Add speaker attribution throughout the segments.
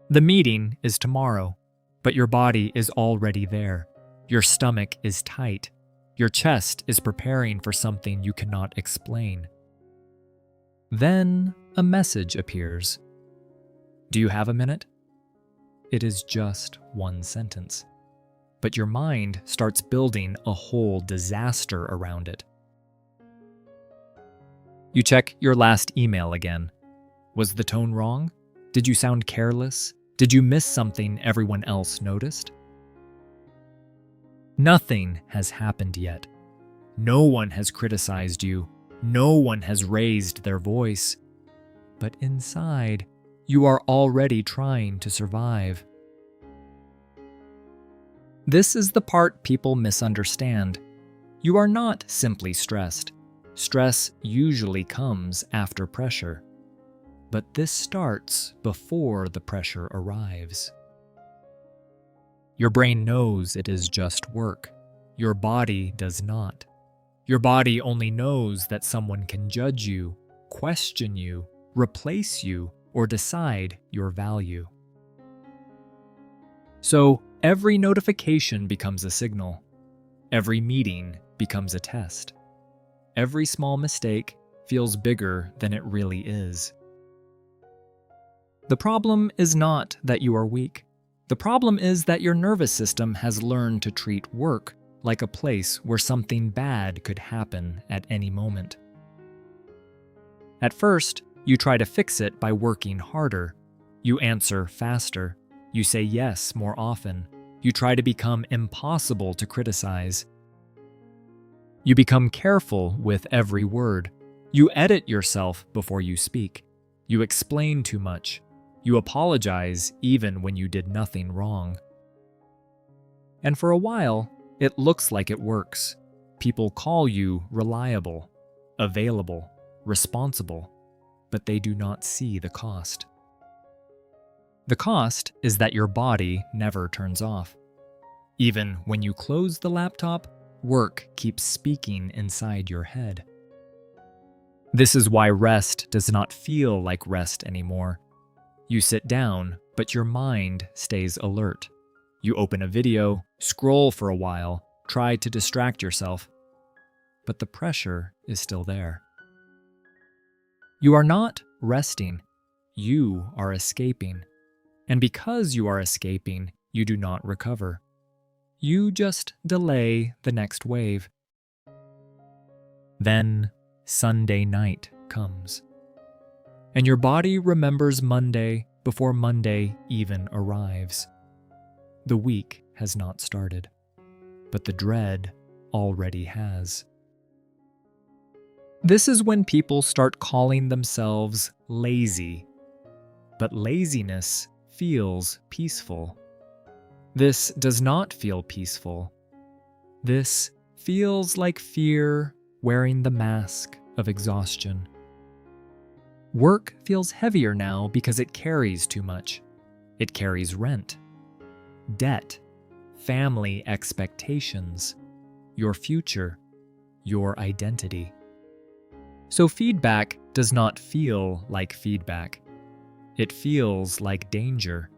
Speaker 1: The meeting is tomorrow, but your body is already there. Your stomach is tight. Your chest is preparing for something you cannot explain. Then a message appears. Do you have a minute? It is just one sentence, but your mind starts building a whole disaster around it. You check your last email again. Was the tone wrong? Did you sound careless? Did you miss something everyone else noticed? Nothing has happened yet. No one has criticized you. No one has raised their voice. But inside, you are already trying to survive. This is the part people misunderstand. You are not simply stressed. Stress usually comes after pressure. But this starts before the pressure arrives. Your brain knows it is just work. Your body does not. Your body only knows that someone can judge you, question you, replace you, or decide your value. So every notification becomes a signal. Every meeting becomes a test. Every small mistake feels bigger than it really is. The problem is not that you are weak. The problem is that your nervous system has learned to treat work like a place where something bad could happen at any moment. At first, you try to fix it by working harder. You answer faster. You say yes more often. You try to become impossible to criticize. You become careful with every word. You edit yourself before you speak. You explain too much. You apologize even when you did nothing wrong. And for a while, it looks like it works. People call you reliable, available, responsible, but they do not see the cost. The cost is that your body never turns off. Even when you close the laptop, work keeps speaking inside your head. This is why rest does not feel like rest anymore. You sit down, but your mind stays alert. You open a video, scroll for a while, try to distract yourself, but the pressure is still there. You are not resting. You are escaping. And because you are escaping, you do not recover. You just delay the next wave. Then Sunday night comes. And your body remembers Monday before Monday even arrives. The week has not started, but the dread already has. This is when people start calling themselves lazy. But laziness feels peaceful. This does not feel peaceful. This feels like fear wearing the mask of exhaustion. Work feels heavier now because it carries too much. It carries rent, debt, family expectations, your future, your identity. So feedback does not feel like feedback. It feels like danger.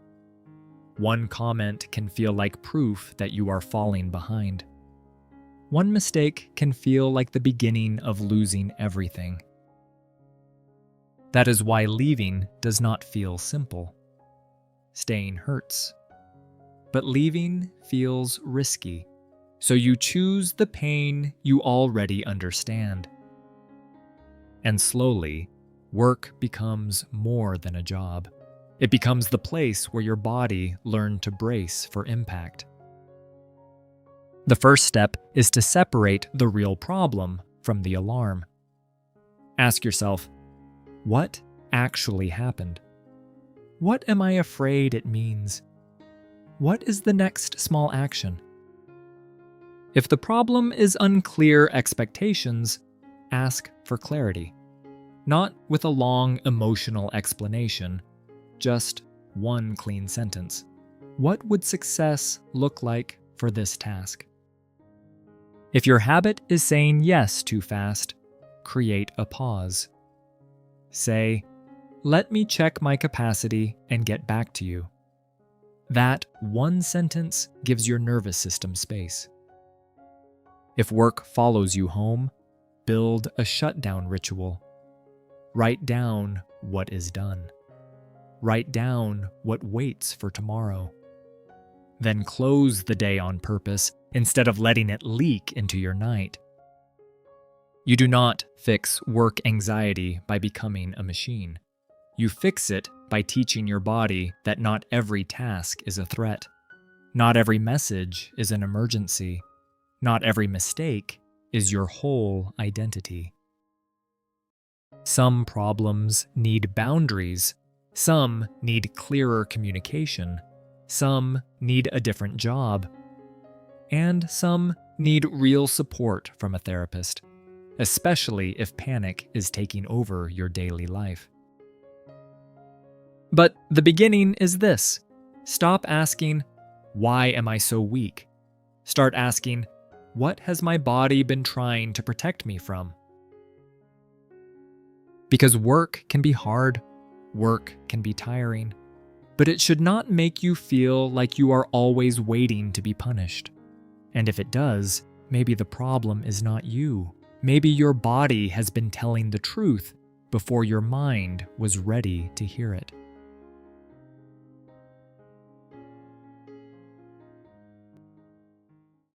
Speaker 1: One comment can feel like proof that you are falling behind. One mistake can feel like the beginning of losing everything. That is why leaving does not feel simple. Staying hurts. But leaving feels risky, so you choose the pain you already understand. And slowly, work becomes more than a job. It becomes the place where your body learned to brace for impact. The first step is to separate the real problem from the alarm. Ask yourself, what actually happened? What am I afraid it means? What is the next small action? If the problem is unclear expectations, ask for clarity. Not with a long emotional explanation, just one clean sentence. What would success look like for this task? If your habit is saying yes too fast, create a pause. Say, let me check my capacity and get back to you. That one sentence gives your nervous system space. If work follows you home, build a shutdown ritual. Write down what is done. Write down what waits for tomorrow. Then close the day on purpose instead of letting it leak into your night. You do not fix work anxiety by becoming a machine. You fix it by teaching your body that not every task is a threat. Not every message is an emergency. Not every mistake is your whole identity. Some problems need boundaries. Some need clearer communication. Some need a different job. And some need real support from a therapist, especially if panic is taking over your daily life. But the beginning is this. Stop asking, "Why am I so weak?" Start asking, "What has my body been trying to protect me from?" Because work can be hard, work can be tiring, but it should not make you feel like you are always waiting to be punished. And if it does, maybe the problem is not you. Maybe your body has been telling the truth before your mind was ready to hear it.